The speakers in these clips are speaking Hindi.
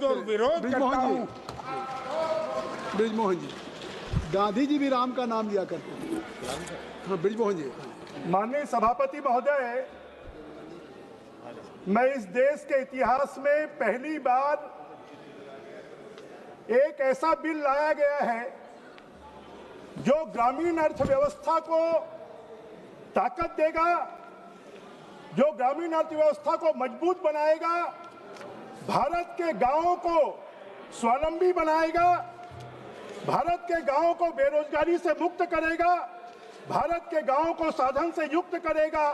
और विरोध करता हूँ। ब्रिजमोहन जी, गांधी जी भी राम का नाम लिया करते थे। हाँ, ब्रिजमोहन जी। माननीय सभापति महोदय, मैं इस देश के इतिहास में पहली बार एक ऐसा बिल लाया गया है जो ग्रामीण अर्थव्यवस्था को ताकत देगा, जो ग्रामीण अर्थव्यवस्था को मजबूत बनाएगा, भारत के गांवों को स्वावलंबी बनाएगा, भारत के गांवों को बेरोजगारी से मुक्त करेगा, भारत के गांवों को साधन से युक्त करेगा,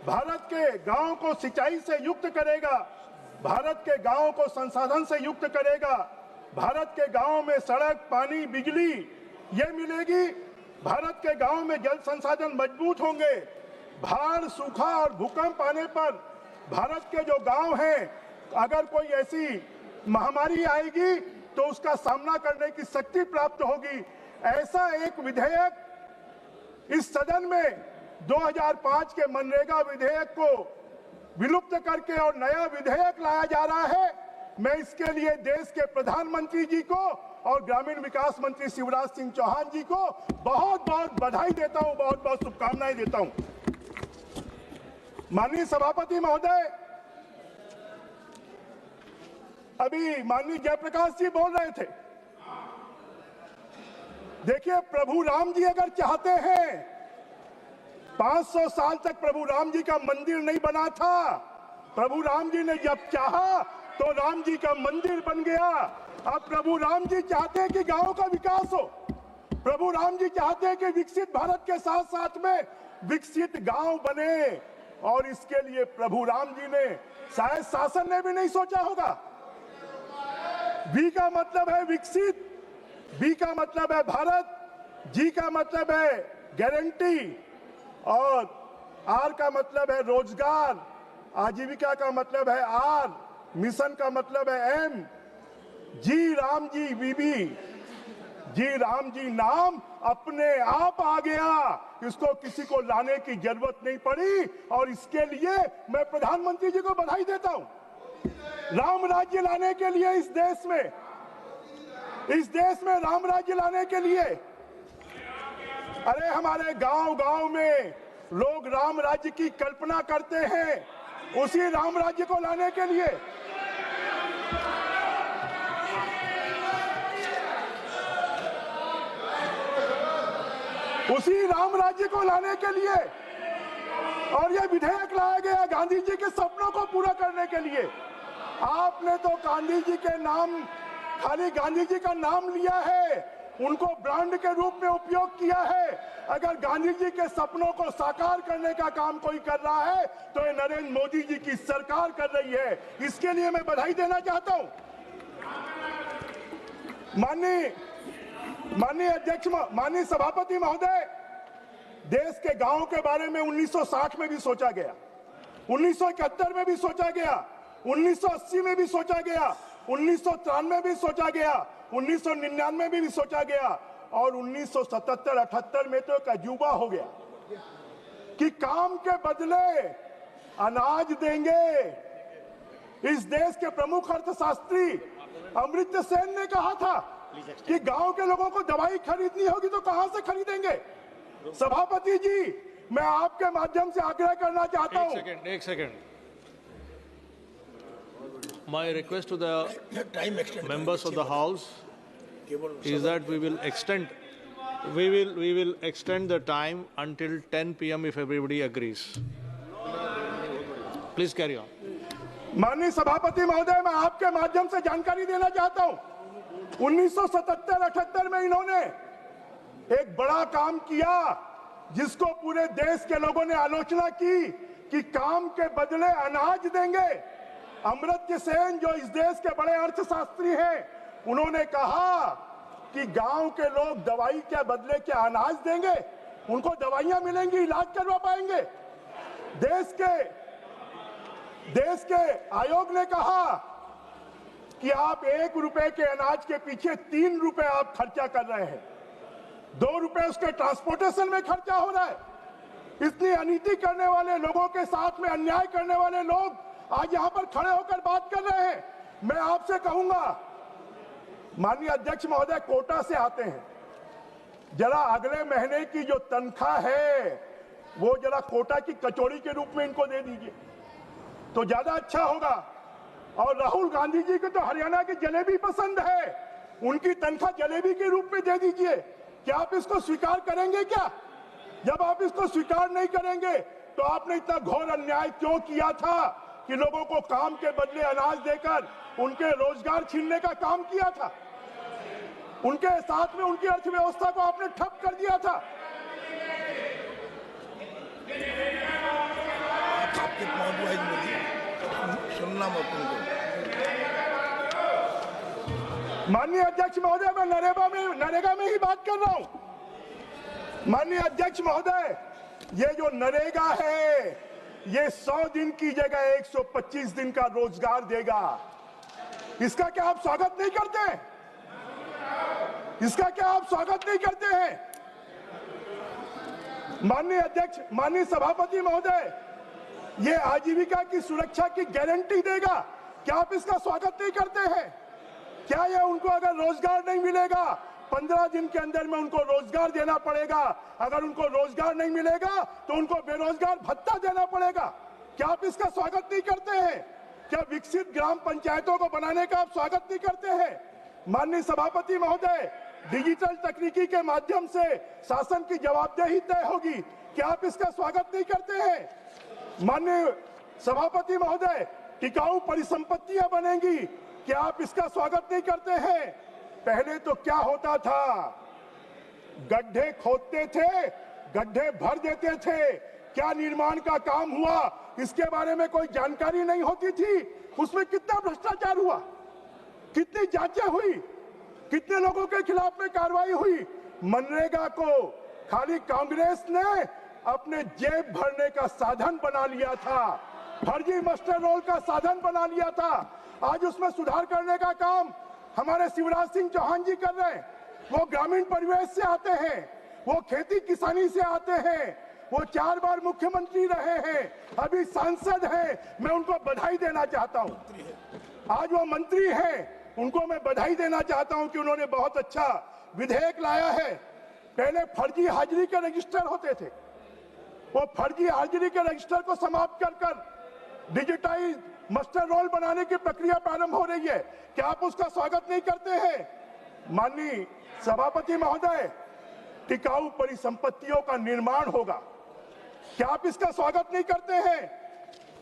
भारत के गांवों को सिंचाई से युक्त करेगा, भारत के गांवों को संसाधन से युक्त करेगा, भारत के गांवों में सड़क, पानी, बिजली ये मिलेगी, भारत के गांवों में जल संसाधन मजबूत होंगे, बाढ़, सूखा और भूकंप आने पर भारत के जो गांव हैं, अगर कोई ऐसी महामारी आएगी तो उसका सामना करने की शक्ति प्राप्त होगी। ऐसा एक विधेयक इस सदन में 2005 के मनरेगा विधेयक को विलुप्त करके और नया विधेयक लाया जा रहा है। मैं इसके लिए देश के प्रधानमंत्री जी को और ग्रामीण विकास मंत्री शिवराज सिंह चौहान जी को बहुत बहुत बधाई देता हूं, बहुत बहुत शुभकामनाएं देता हूं। माननीय सभापति महोदय, अभी माननीय जयप्रकाश जी बोल रहे थे, देखिए प्रभु राम जी अगर चाहते हैं, 500 साल तक प्रभु राम जी का मंदिर नहीं बना था, प्रभु राम जी ने जब चाहा तो राम जी का मंदिर बन गया। अब प्रभु राम जी चाहते हैं कि गांवों का विकास हो, प्रभु राम जी चाहते हैं कि विकसित भारत के साथ साथ में विकसित गांव बने, और इसके लिए प्रभु राम जी ने शायद शासन ने भी नहीं सोचा होगा। वी का मतलब है विकसित, बी का मतलब है भारत, जी का मतलब है गारंटी, और आर का मतलब है रोजगार, आजीविका का मतलब है आर, मिशन का मतलब है एम, जी राम जी बीबी, जी राम जी नाम अपने आप आ गया, इसको किसी को लाने की जरूरत नहीं पड़ी, और इसके लिए मैं प्रधानमंत्री जी को बधाई देता हूं। राम राज्य लाने के लिए इस देश में राम राज्य लाने के लिए, अरे हमारे गांव गांव में लोग राम राज्य की कल्पना करते हैं, उसी राम राज्य को लाने के लिए और यह विधेयक लाया गया गांधी जी के सपनों को पूरा करने के लिए। आपने तो गांधी जी के नाम, खाली गांधी जी का नाम लिया है, उनको ब्रांड के रूप में उपयोग किया है। अगर गांधी जी के सपनों को साकार करने का काम कोई कर रहा है तो ये नरेंद्र मोदी जी की सरकार कर रही है, इसके लिए मैं बधाई देना चाहता हूं। माननीय अध्यक्ष, माननीय सभापति महोदय, देश के गांवों के बारे में 1960 में भी सोचा गया, 1971 में भी सोचा गया, 1980 में भी सोचा गया, 1993 में भी सोचा गया, 1999 में भी सोचा गया, और 1977-78 में तो एक अजूबा हो गया कि काम के बदले अनाज देंगे। इस देश के प्रमुख अर्थशास्त्री अमर्त्य सेन ने कहा था कि गांव के लोगों को दवाई खरीदनी होगी तो कहां से खरीदेंगे। सभापति जी, मैं आपके माध्यम से आग्रह करना चाहता हूं। एक second. My request to the members of the House is that we will extend the time until 10 p.m. if everybody agrees. Please carry on. माननीय सभापति महोदय, मैं आपके माध्यम से जानकारी देना चाहता हूं। 1977-78 में इन्होंने एक बड़ा काम किया जिसको पूरे देश के लोगों ने आलोचना की कि काम के बदले अनाज देंगे। अमर्त्य सेन जो इस देश के बड़े अर्थशास्त्री हैं, उन्होंने कहा कि गांव के लोग दवाई के बदले क्या अनाज देंगे, उनको दवाइयां मिलेंगी, इलाज करवा पाएंगे। देश के आयोग ने कहा कि आप 1 रुपए के अनाज के पीछे 3 रुपए आप खर्चा कर रहे हैं, 2 रुपए उसके ट्रांसपोर्टेशन में खर्चा हो रहा है। इतनी अनीति करने वाले लोगों के साथ में अन्याय करने वाले लोग आज यहाँ पर खड़े होकर बात कर रहे हैं। मैं आपसे कहूंगा, माननीय अध्यक्ष महोदय कोटा से आते हैं, जरा अगले महीने की जो तनख्वाह है वो जरा कोटा की कचौड़ी के रूप में इनको दे दीजिए तो ज्यादा अच्छा होगा। और राहुल गांधी जी को तो हरियाणा की जलेबी पसंद है, उनकी तनख्वाह जलेबी के रूप में दे दीजिए। क्या आप इसको स्वीकार करेंगे क्या? जब आप इसको स्वीकार नहीं करेंगे तो आपने इतना घोर अन्याय क्यों किया था कि लोगों को काम के बदले अनाज देकर उनके रोजगार छीनने का काम किया था? उनके साथ में उनकी अर्थव्यवस्था को आपने ठप कर दिया था। आपके पॉइंट वाइज बोलिए, सुनना मत उनको। माननीय अध्यक्ष महोदय, मैं नरेगा में ही बात कर रहा हूं। माननीय अध्यक्ष महोदय, ये जो नरेगा है ये 100 दिन की जगह 125 दिन का रोजगार देगा। इसका क्या आप स्वागत नहीं करते? इसका क्या आप स्वागत नहीं करते हैं? माननीय अध्यक्ष, माननीय सभापति महोदय, ये आजीविका की सुरक्षा की गारंटी देगा। क्या आप इसका स्वागत नहीं करते हैं? क्या ये उनको अगर रोजगार नहीं मिलेगा 15 दिन के अंदर में उनको रोजगार देना पड़ेगा? अगर उनको रोजगार नहीं मिलेगा तो उनको बेरोजगार भत्ता देना पड़ेगा। क्या आप इसका स्वागत नहीं करते हैं? क्या विकसित ग्राम पंचायतों को बनाने का आप स्वागत नहीं करते हैं? माननीय सभापति महोदय, डिजिटल तकनीकी के माध्यम से शासन की जवाबदेही तय होगी। क्या आप इसका स्वागत नहीं करते हैं? माननीय सभापति महोदय, टिकाऊ परिसंपत्तियां बनेंगी। क्या आप इसका स्वागत नहीं करते हैं? पहले तो क्या होता था, गड्ढे खोदते थे, गड्ढे भर देते थे, क्या निर्माण का काम हुआ इसके बारे में कोई जानकारी नहीं होती थी। उसमें कितना भ्रष्टाचार हुआ, कितनी जांचें हुई, कितने लोगों के खिलाफ में कार्रवाई हुई। मनरेगा को खाली कांग्रेस ने अपने जेब भरने का साधन बना लिया था, फर्जी मास्टर रोल का साधन बना लिया था। आज उसमें सुधार करने का काम हमारे शिवराज सिंह चौहान जी कर रहे हैं। वो ग्रामीण परिवेश से आते हैं, वो खेती किसानी से आते हैं, वो 4 बार मुख्यमंत्री रहे हैं, अभी सांसद हैं। मैं उनको बधाई देना चाहता हूं। आज वो मंत्री हैं, उनको मैं बधाई देना चाहता हूं कि उन्होंने बहुत अच्छा विधेयक लाया है। पहले फर्जी हाजिरी के रजिस्टर होते थे, वो फर्जी हाजिरी के रजिस्टर को समाप्त कर डिजिटाइज मास्टर रोल बनाने की प्रक्रिया प्रारंभ हो रही है। क्या आप उसका स्वागत नहीं करते हैं? माननीय सभापति महोदय, टिकाऊ परिसंपत्तियों का निर्माण होगा। क्या आप इसका स्वागत नहीं करते हैं?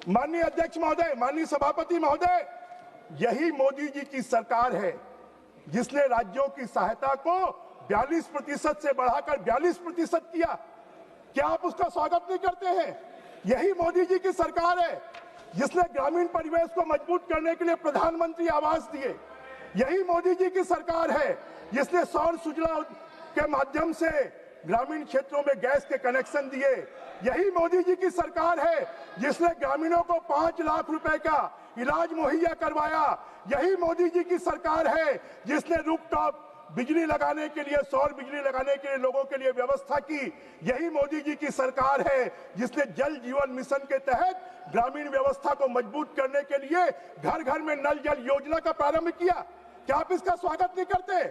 माननीय अध्यक्ष महोदय, माननीय सभापति महोदय, यही मोदी जी की सरकार है जिसने राज्यों की सहायता को 42% से बढ़ाकर 42% किया। क्या आप उसका स्वागत नहीं करते हैं? यही मोदी जी की सरकार है जिसने ग्रामीण परिवेश को मजबूत करने के लिए प्रधानमंत्री आवास दिए। यही मोदी जी की सरकार है जिसने सौर सुजला के माध्यम से ग्रामीण क्षेत्रों में गैस के कनेक्शन दिए। यही मोदी जी की सरकार है जिसने ग्रामीणों को 5 लाख रुपए का इलाज मुहैया करवाया। यही मोदी जी की सरकार है जिसने रूफटॉप बिजली लगाने के लिए, सौर बिजली लगाने के लिए लोगों के लिए व्यवस्था की। यही मोदी जी की सरकार है जिसने जल जीवन मिशन के तहत ग्रामीण व्यवस्था को मजबूत करने के लिए घर घर में नल जल योजना का प्रारंभ किया। क्या आप इसका स्वागत नहीं करते?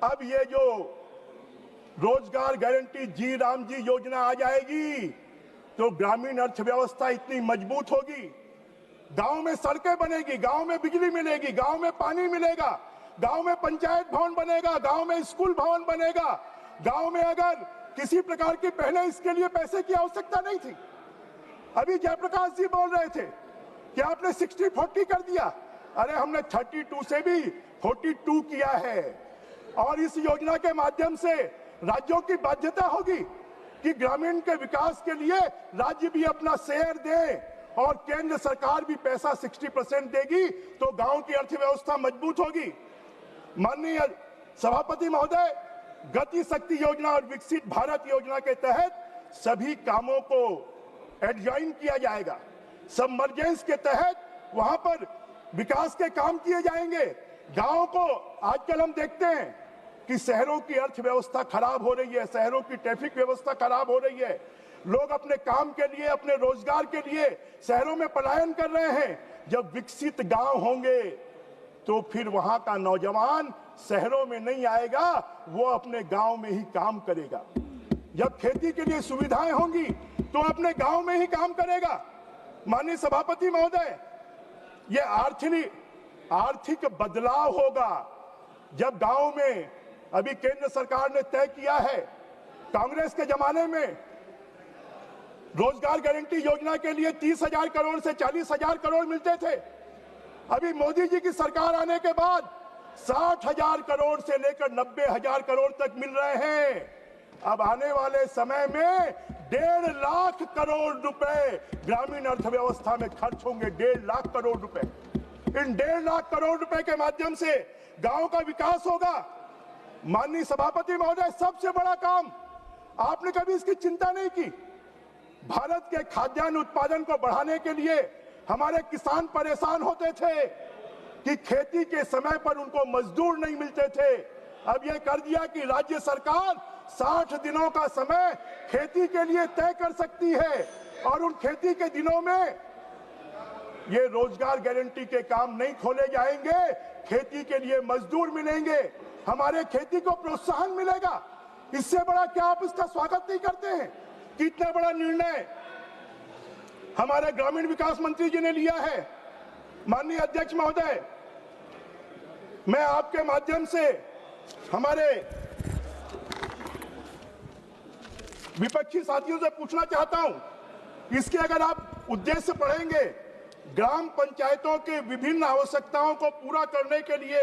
अब ये जो रोजगार गारंटी जी राम जी योजना आ जाएगी तो ग्रामीण अर्थव्यवस्था इतनी मजबूत होगी, गांव में सड़कें बनेगी, गांव में बिजली मिलेगी, गांव में पानी मिलेगा, गांव में पंचायत भवन बनेगा, गांव में स्कूल भवन बनेगा। गांव में अगर किसी प्रकार की पहले इसके लिए पैसे की आवश्यकता नहीं थी। अभी जयप्रकाश जी बोल रहे थे कि आपने 60-40 कर दिया। अरे हमने 32 से भी 42 किया है। और इस योजना के माध्यम से राज्यों की बाध्यता होगी कि ग्रामीण के विकास के लिए राज्य भी अपना शेयर दे और केंद्र सरकार भी पैसा 60% देगी तो गांव की अर्थव्यवस्था मजबूत होगी। माननीय सभापति महोदय, गति शक्ति योजना और विकसित भारत योजना के तहत सभी कामों को एडजॉइन किया जाएगा। सबमर्जेंस के तहत वहां पर विकास के काम किए जाएंगे। गांव को आजकल हम देखते हैं कि शहरों की अर्थव्यवस्था खराब हो रही है, शहरों की ट्रैफिक व्यवस्था खराब हो रही है। लोग अपने काम के लिए, अपने रोजगार के लिए शहरों में पलायन कर रहे हैं। जब विकसित गांव होंगे तो फिर वहां का नौजवान शहरों में नहीं आएगा, वो अपने गांव में ही काम करेगा। जब खेती के लिए सुविधाएं होंगी तो अपने गांव में ही काम करेगा। माननीय सभापति महोदय, ये आर्थिक बदलाव होगा जब गांव में, अभी केंद्र सरकार ने तय किया है, कांग्रेस के जमाने में रोजगार गारंटी योजना के लिए 30,000 करोड़ से 40,000 करोड़ मिलते थे। अभी मोदी जी की सरकार आने के बाद 60,000 करोड़ से लेकर 90,000 करोड़ तक मिल रहे हैं। अब आने वाले समय में 1.5 लाख करोड़ रुपए ग्रामीण अर्थव्यवस्था में खर्च होंगे। 1.5 लाख करोड़ रुपए। इन 1.5 लाख करोड़ रुपए के माध्यम से गांव का विकास होगा। माननीय सभापति महोदय, सबसे बड़ा काम, आपने कभी इसकी चिंता नहीं की। भारत के खाद्यान्न उत्पादन को बढ़ाने के लिए हमारे किसान परेशान होते थे कि खेती के समय पर उनको मजदूर नहीं मिलते थे। अब यह कर दिया कि राज्य सरकार 60 दिनों का समय खेती के लिए तय कर सकती है और उन खेती के दिनों में ये रोजगार गारंटी के काम नहीं खोले जाएंगे। खेती के लिए मजदूर मिलेंगे, हमारे खेती को प्रोत्साहन मिलेगा। इससे बड़ा क्या आप इसका स्वागत नहीं करते हैं? कितना बड़ा निर्णय हमारे ग्रामीण विकास मंत्री जी ने लिया है। माननीय अध्यक्ष महोदय, मैं आपके माध्यम से हमारे विपक्षी साथियों से पूछना चाहता हूं, इसके अगर आप उद्देश्य पढ़ेंगे, ग्राम पंचायतों के विभिन्न आवश्यकताओं को पूरा करने के लिए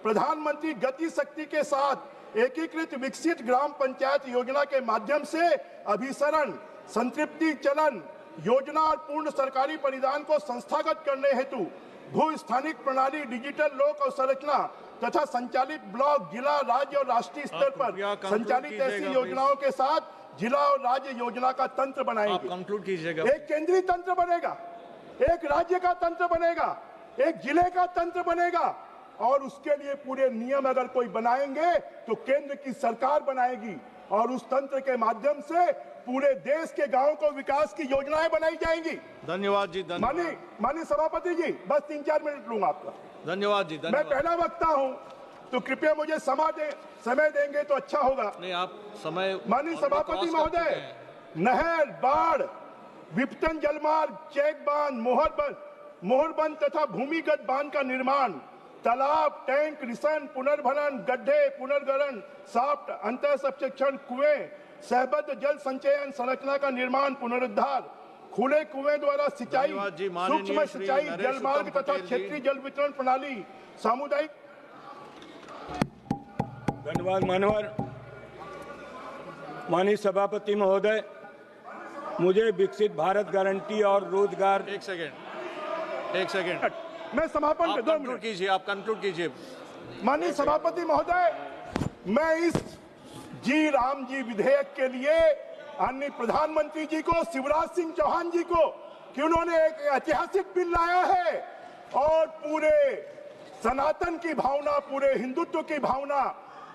प्रधानमंत्री गति शक्ति के साथ एकीकृत विकसित ग्राम पंचायत योजना के माध्यम से अभिसरण, संतृप्ति चलन योजना और पूर्ण सरकारी परिधान को संस्थागत करने हेतु भू स्थानिक प्रणाली, डिजिटल लोक अवसंरचना तथा संचालित ब्लॉक, जिला, राज्य और राष्ट्रीय स्तर पर संचालित ऐसी योजनाओं के साथ जिला और राज्य योजना का तंत्र बनाएंगे। कंक्लूड कीजिएगा। एक केंद्रीय तंत्र बनेगा, एक राज्य का तंत्र बनेगा, एक जिले का तंत्र बनेगा और उसके लिए पूरे नियम अगर कोई बनाएंगे तो केंद्र की सरकार बनाएगी और उस तंत्र के माध्यम से पूरे देश के गांवों को विकास की योजनाएं बनाई जाएंगी। धन्यवाद जी। माननीय सभापति जी, बस 3-4 मिनट लूंगा आपका। धन्यवाद जी। मैं पहला वक्ता हूं तो कृपया मुझे समय देंगे तो अच्छा होगा। नहीं, आप समय। माननीय सभापति महोदय, नहर, बाढ़, विपतन जलमार्ग, चेक बांध, मोहरबंद तथा भूमिगत बांध का निर्माण, तालाब, टैंक, रिसन, पुनर्भरण, गड्ढे, पुनर्गरण, साफ्ट, अंतर सबसेक्शन, कुएं, सहबद्ध जल संचयन संरचना का निर्माण, पुनरुद्धार, खुले कुएं द्वारा सिंचाई, सूक्ष्म सिंचाई, जलमार्ग तथा क्षेत्रीय जल वितरण प्रणाली, सामुदायिक। धन्यवाद मानवर। माननीय सभापति महोदय, मुझे विकसित भारत गारंटी और रोजगार। एक सेकेंड मैं समापन कर दूं। आप कंक्लूड कीजिए। माननीय सभापति महोदय, मैं इस जी राम जी विधेयक के लिए अन्य प्रधानमंत्री जी को, शिवराज सिंह चौहान जी को, कि उन्होंने एक ऐतिहासिक बिल लाया है और पूरे सनातन की भावना, पूरे हिंदुत्व की भावना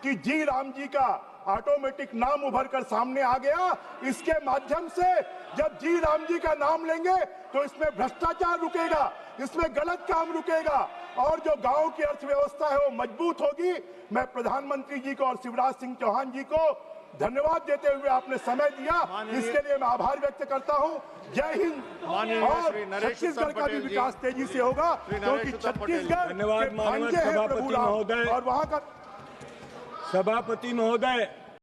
कि जी राम जी का ऑटोमेटिक नाम उभर कर सामने आ गया। इसके माध्यम से जब जी राम जी का नाम लेंगे तो इसमें भ्रष्टाचार रुकेगा, इसमें गलत काम रुकेगा और जो गांव की अर्थव्यवस्था है वो मजबूत होगी। मैं प्रधानमंत्री जी को और शिवराज सिंह चौहान जी को धन्यवाद देते हुए आपने समय दिया, इसके लिए मैं आभार व्यक्त करता हूं। जय हिंद। और छत्तीसगढ़ का भी विकास तेजी से होगा क्योंकि छत्तीसगढ़ धन्यवाद माननीय सभापति महोदय। और वहां का सभापति महोदय,